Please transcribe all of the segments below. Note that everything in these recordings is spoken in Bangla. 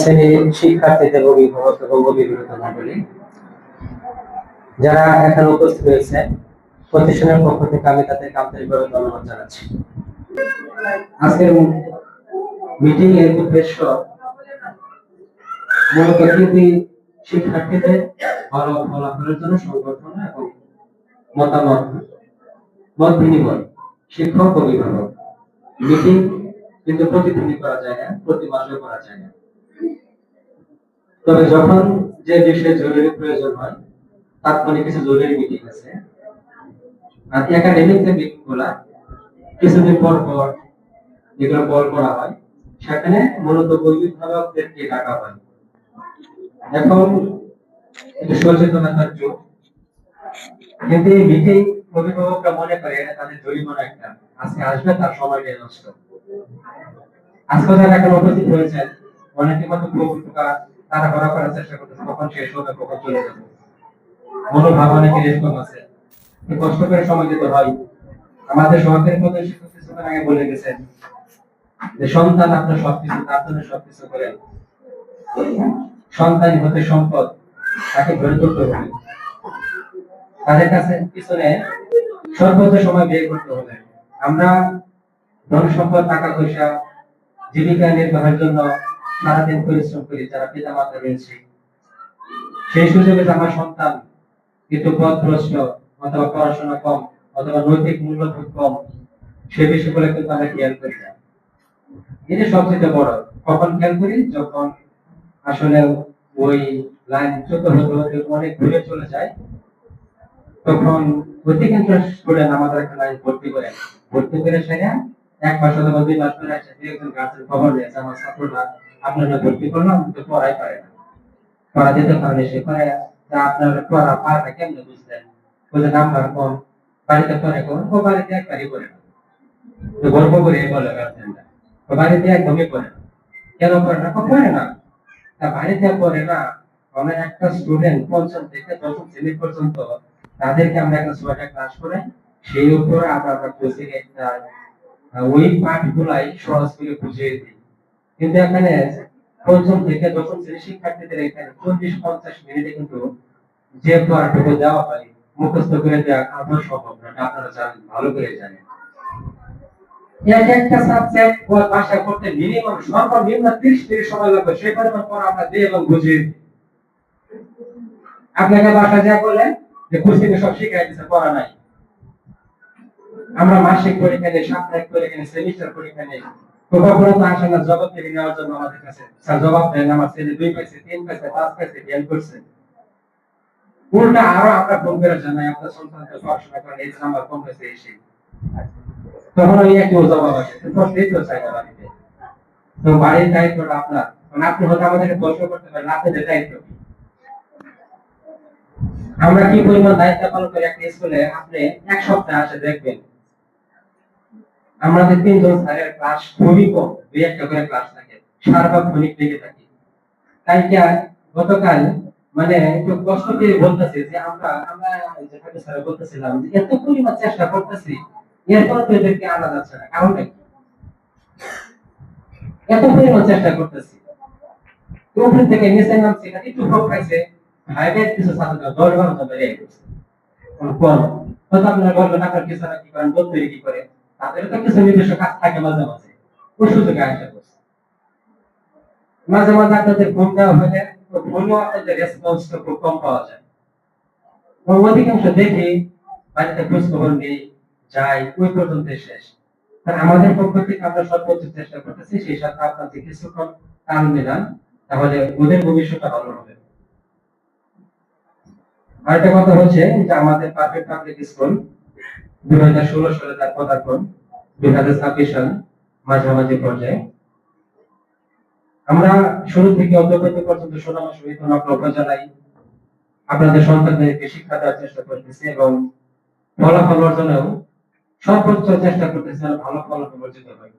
শ্রেণীর শিক্ষার্থীদের অভিভাবক এবং অভিভাবক মণ্ডলী যারা এখানে উপস্থিত হয়েছে, প্রতিষ্ঠানের পক্ষ থেকে আমি তাদেরকে আন্তরিকভাবে ধন্যবাদ জানাচ্ছি। আজকের মিটিং এর উদ্দেশ্য মূলত কৃতি শিক্ষার্থীদের ভালো ফলাফলের জন্য সংগঠন এবং মত বিনিময়। শিক্ষক অভিভাবক মিটিং কিন্তু প্রতিদিনই করা যায় না, প্রতি মাসেও করা যায় না। তবে যখন যে বিষয়ে জরুরি প্রয়োজন হয়, তাৎক্ষণিক কিছু জরুরি মিটিং আছে, আর একাডেমিক যে মিটিং গুলা কিছুদিন পর পর যেগুলো কল করা হয়, সেখানে মূলত অভিভাবকদেরকে ডাকা হয়। এখন একটু সচেতনতার যুগ, কিন্তু এই মিটিং অভিভাবকরা মনে করে তাদের জরিমানা একটা আজকে আসবে, তার সময়টা নষ্ট। আজকে যারা এখন উপস্থিত হয়েছেন, অনেকে কত তারা করা করার চেষ্টা করতেছে, কখন শেষ হবে, কখন চলে যাবে, মনোভাব অনেকের এরকম আছে। কষ্ট করে সময় দিতে হয়। আমাদের সরকারি প্রধান শিক্ষক কিছুক্ষণ আগে বলে গেছেন যে সন্তান আপনার সবকিছু, তার জন্য সবকিছু করেন। সন্তান হতে সম্পদ, তাকে ধরে তুলতে হবে, তাদের কাছে পিছনে সর্বোচ্চ সময় ব্যয় করতে হবে। আমরা ধন সম্পদ, টাকা পয়সা, জীবিকা নির্বাহের জন্য সারাদিন পরিশ্রম করি যারা পিতা মাতা রয়েছে। সেই সুযোগে আমার সন্তান কিন্তু পথভ্রষ্ট অথবা পড়াশোনা কম অথবা নৈতিক মূল্যবোধ কম, সে বিষয়গুলো কিন্তু আমরা খেয়াল করি না। এটা সবচেয়ে বড়। কখন খেয়াল করি? যখন আসলে ওই লাইন ছোট হতে অনেক দূরে চলে যায়, তখন অধিকাংশ স্টুডেন্ট আমাদের একটা লাইন ভর্তি করে সেটা এক মাস অথবা 2 মাস পরে আসে একজন গার্জেন খবর নিয়েছে, আমার ছাত্রটা আপনারা ভর্তি করলাম, কিন্তু পড়াই পারে না, পড়া দিতে পারে সে পারে তা আপনার পড়া পারে না, কেমনে বুঝলেন? বলে নাম্বার কম, বাড়িতে পড়ে কম, ও বাড়িতে একবারই পড়ে না। তো গল্প করে বলে গার্জেনরা, ও বাড়িতে একদমই পড়ে না। কেন পড়ে না? পড়ে না, তা বাড়িতে পড়ে না। অনেক একটা স্টুডেন্ট 5ম থেকে 10ম শ্রেণী পর্যন্ত তাদেরকে আমরা একটা 6টা ক্লাস করে সেই উপরে আমরা কোচিং একটা ওই পাঠগুলাই সহজ করে বুঝিয়ে দিই। কিন্তু এখানে 5ম থেকে 10ম শ্রেণীর শিক্ষার্থীদের এখানে 40-50 মিনিটে কিন্তু যে পড়াটুকু দেওয়া হয় মুখস্থ করে দেওয়া আদৌ সম্ভব না, আপনারা জানেন, ভালো করে জানেন। এক একটা সাবজেক্ট ও ভাষা করতে মিনিমাম সর্বনিম্ন 30 মিনিট সময় লাগবে, সেই পরিমাণ পড়া আমরা দিই এবং বুঝিয়ে দিই। আপনাকে বাসা যা বলেন যে কোচিং সব শিখাই দিচ্ছে, পড়া নাই। আমরা মাসিক পরীক্ষা নেই, সাপ্তাহিক পরীক্ষা নেই, সেমিস্টার পরীক্ষা নেই, কখনো তো আসে না জবাব থেকে নেওয়ার জন্য আমাদের কাছে। স্যার জবাব দেন, আমার ছেলে 2 পাইছে, 3 পাইছে, 5 পাইছে, ফেল করছে। উল্টা আরো আমরা ফোন করে জানাই আপনার সন্তানকে পড়াশোনা করেন, এই নাম্বার কম হয়েছে এসে, তখন ওই একই জবাব আসে, প্রশ্নই তো চাই না বাড়িতে। তো বাড়ির দায়িত্বটা আপনার, মানে আপনি হয়তো আমাদেরকে প্রশ্ন করতে পারেন, আপনাদের দায়িত্ব। আমরা কি পরিমাণ দায়িত্ব পালন করি একটা স্কুলে, আপনি এক সপ্তাহ আসে দেখবেন আমাদের 3 জন স্যারের ক্লাস খুবই কম, 2-1টা করে ক্লাস থাকে, সার্বক্ষণিক লেগে থাকে। তাই কি গতকাল মানে একটু কষ্ট করে বলতেছি যে আমরা যেখানে স্যার বলতেছিলাম যে এত পরিমাণ চেষ্টা করতেছি, এরপর তো এদেরকে আনা যাচ্ছে না, কারণ কি এত পরিমাণ চেষ্টা করতেছি, উপর থেকে নিচে নামছে, একটু ভোগ খাইছে, ভাইবের কিছু ছাত্ররা 10-12 জন বেরিয়ে গেছে। কোন হয়তো আপনারা বলবেন আপনার কিছু না কি করেন, বলতে কি করে, তাদের তো কিছু নিজস্ব কাজ থাকে মাঝে মাঝে, ওই সুযোগে আসা করছে। মাঝে মাঝে আপনাদের ফোন দেওয়া হলে ফোনও আপনাদের রেসপন্স খুব কম পাওয়া যায়। অধিকাংশ দেখি বাড়িতে খোঁজ খবর নেই, যাই ওই পর্যন্ত শেষ। কারণ আমাদের পক্ষ থেকে আমরা সর্বোচ্চ চেষ্টা করতেছি সেই সাথে আপনার যে কিছুক্ষণ তাল মেলান, তাহলে ওদের ভবিষ্যৎটা ভালো হবে। আরেকটা কথা হচ্ছে যে আমাদের পারফেক্ট পাবলিক স্কুল 2016 সালে তার পদার্পণ, 2026 সাল মাঝামাঝি পর্যায়ে আমরা শুরু থেকে অদ্যবধি পর্যন্ত সুনাম সহিত নকল উপজেলায় আপনাদের সন্তানদেরকে শিক্ষা দেওয়ার চেষ্টা করতেছি এবং ফলাফল অর্জনেও সর্বোচ্চ চেষ্টা করতেছি যেন ভালো ফলাফল অর্জিত হয়।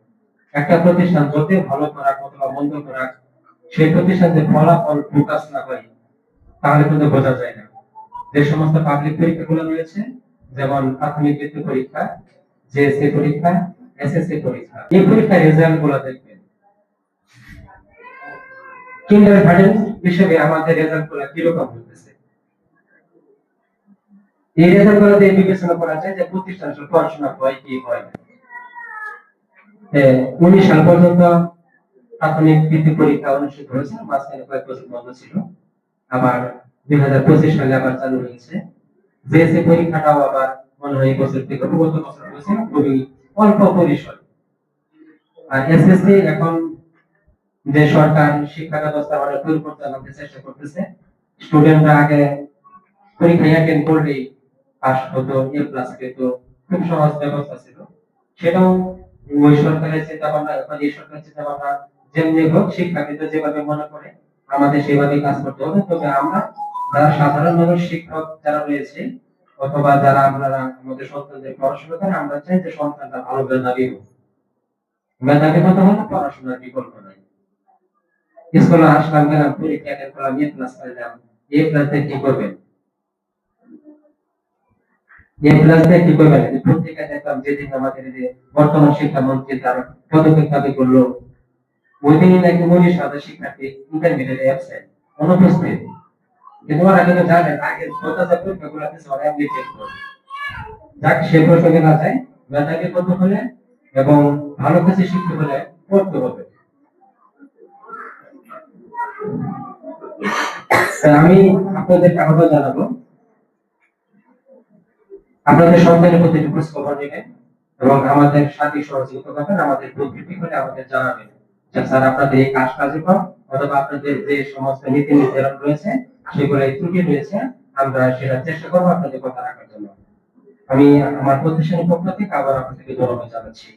একটা প্রতিষ্ঠান যত ভালো করাক অথবা মন্দ করাক, সেই প্রতিষ্ঠান যে ফলাফল ফোকাস না হয় তাহলে কিন্তু বোঝা যায় না। যে সমস্ত পাবলিক পরীক্ষাগুলো রয়েছে, যেমন প্রাথমিক বৃত্তি পরীক্ষা, জেএসসি পরীক্ষা, এসএসসি পরীক্ষা, এই পরীক্ষার রেজাল্ট গুলো দেখবেন কিন্ডারগার্টেন হিসেবে আমাদের রেজাল্ট গুলো কিরকম হতেছে, এই রেজাল্ট গুলো দিয়ে বিবেচনা করা যায় যে প্রতিষ্ঠান আসলে পড়াশোনা হয় কি হয় না। 19 সাল পর্যন্ত প্রাথমিক বৃত্তি পরীক্ষা অনুষ্ঠিত হয়েছে, মাঝখানে কয়েক বছর বন্ধ ছিল, আবার 2025 সালে আবার চালু হয়েছে। জেএসসি পরীক্ষাটাও আবার মনে হয় এই বছর থেকে গত বছর হয়েছে, খুবই অল্প পরিসর। আর এসএসসি এখন যে সরকার শিক্ষা ব্যবস্থা অনেক পরিবর্তন আনতে চেষ্টা করতেছে, স্টুডেন্টরা আগে পরীক্ষা অ্যাটেন্ড করলেই পাস হতো, এ প্লাস পেত, খুব সহজ ব্যবস্থা ছিল। সেটাও ওই সরকারের চিন্তা ভাবনা, এখন এই সরকারের চিন্তা ভাবনা যেমনি হোক শিক্ষাকে যেভাবে মনে করে আমাদের সেভাবে কাজ করতে হবে। তবে আমরা যারা সাধারণ মানুষ, শিক্ষক যারা রয়েছে অথবা যারা আপনারা আমাদের সন্তানদের পড়াশোনা করে, আমরা চাই যে সন্তানটা ভালো মেধাবী হোক। মেধাবী হতে হলে পড়াশোনার বিকল্প নাই। স্কুলে আসলাম, গেলাম, পরীক্ষা অ্যাটেন্ড করলাম, এ প্লাস পাইলাম, এ প্লাস দিয়ে কি করবেন? এ প্লাস দিয়ে কি করবেন? পত্রিকায় দেখলাম যেদিন আমাদের যে বর্তমান শিক্ষামন্ত্রী তার পদত্যাগ দাবি করলো, ওই দিনই নাকি 19,000 শিক্ষার্থী ইন্টারমিডিয়েটে অ্যাবসেন্ট, অনুপস্থিত। কিন্তু ওরা কিন্তু জানেন আগে গত যে পরীক্ষাগুলো আছে ওরা এমনি চেক করবে। যাক, সে প্রসঙ্গে না যায়, মেধাবী হতে হলে এবং ভালো কিছু শিখতে হলে পড়তে হবে। আমি আপনাদের আহ্বান জানাবো, আপনাদের সন্তানের প্রতি খোঁজ খবর নেবেন এবং আমাদের সাথে সহযোগিতা করবেন। আমাদের প্রকৃতি হলে আমাদের জানাবেন যে স্যার আপনাদের এই কাজ কার্যক্রম অথবা আপনাদের যে সমস্ত নীতি নির্ধারণ রয়েছে সেগুলো ত্রুটি রয়েছে, আমরা সেটা চেষ্টা করবো আপনাদের কথা রাখার জন্য। আমি আমার প্রতিষ্ঠানের পক্ষ থেকে আবার আপনাদেরকে ধন্যবাদ জানাচ্ছি।